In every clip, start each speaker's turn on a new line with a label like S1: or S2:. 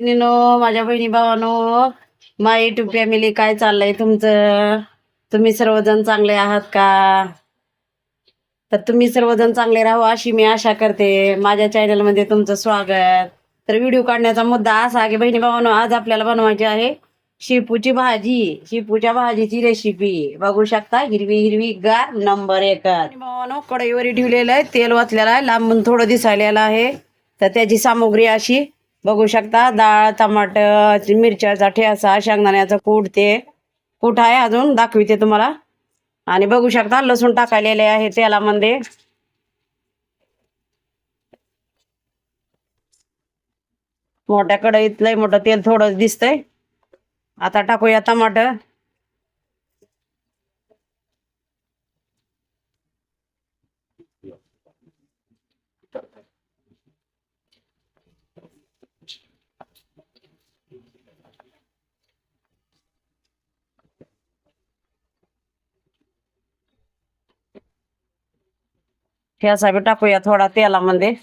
S1: माझ्या बहिणी भावानो, माय YouTube family, काय चाललंय तुमचं? तुम्ही सर्वजण चांगले आहात का? तर तुम्ही सर्वजण चांगले राहू अशी मी आशा करते. माझ्या चॅनल मध्ये तुमचं स्वागत. तर व्हिडिओ काढण्याचा मुद्दा असा की बहिणी भावानो, आज आपल्याला बनवायची आहे शेपूची भाजी. शेपूच्या भाजीची रेसिपी बघू शकता. हिरवी हिरवी गार नंबर 1. भावानो, कढईवर ठेवलेलं आहे, तेल वाचलेलं आहे, लांबून थोडं दिसायला आहे. तर त्याची सामुग्री अशी बघू शकता. डाळ, टमाटर, मिरच्याचा ठेचा, शेंगदाण्याचं कूट, ते कूट आहे अजून दाखविते तुम्हाला. आणि बघू शकता लसूण टाकायलेले आहे तेलामध्ये. मोठ्या कढईत लय मोठं तेल थोडं दिसतंय. आता टाकूया टमाटर. ठेचा बी टाकूया थोडा तेलामध्ये.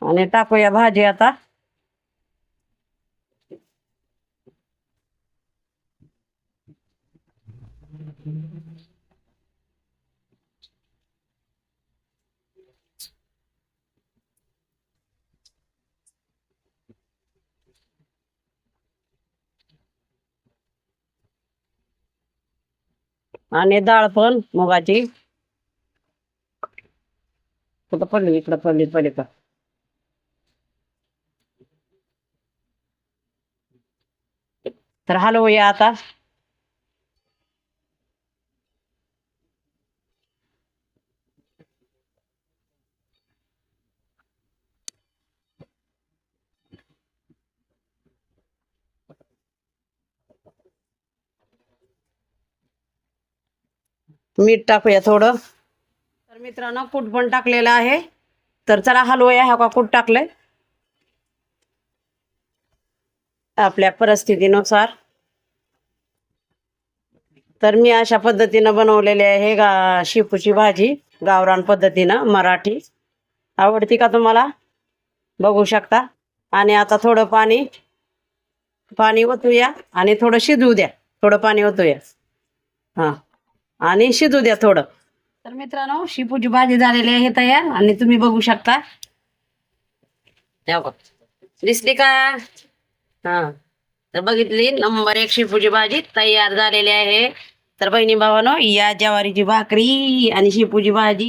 S1: आणि टाकूया भाजी आता. आणि डाळ पण मुगाची. कुठं पडली? इकडं पडली का? तर हलवूया आता. मीठ टाकूया थोडं. तर मित्रांनो, कूट पण टाकलेलं आहे. तर चला हलवूया. हा का कूट टाकलंय आपल्या परिस्थितीनुसार. तर मी अशा पद्धतीनं बनवलेली आहे शेपूची भाजी, गावरान पद्धतीनं, मराठी. आवडती का तुम्हाला? बघू शकता. आणि आता थोडं पाणी ओतूया आणि थोडं शिजू द्या. थोडं पाणी ओतूया. हा, आणि शिजू द्या थोडं. तर मित्रांनो, शेपूची भाजी झालेली आहे तयार. आणि तुम्ही बघू शकता. दिसली का? हा, तर बघितली, नंबर 1 शेपूची भाजी तयार झालेली आहे. तर बहिणी भावानो, या ज्वारीची भाकरी आणि शेपूची भाजी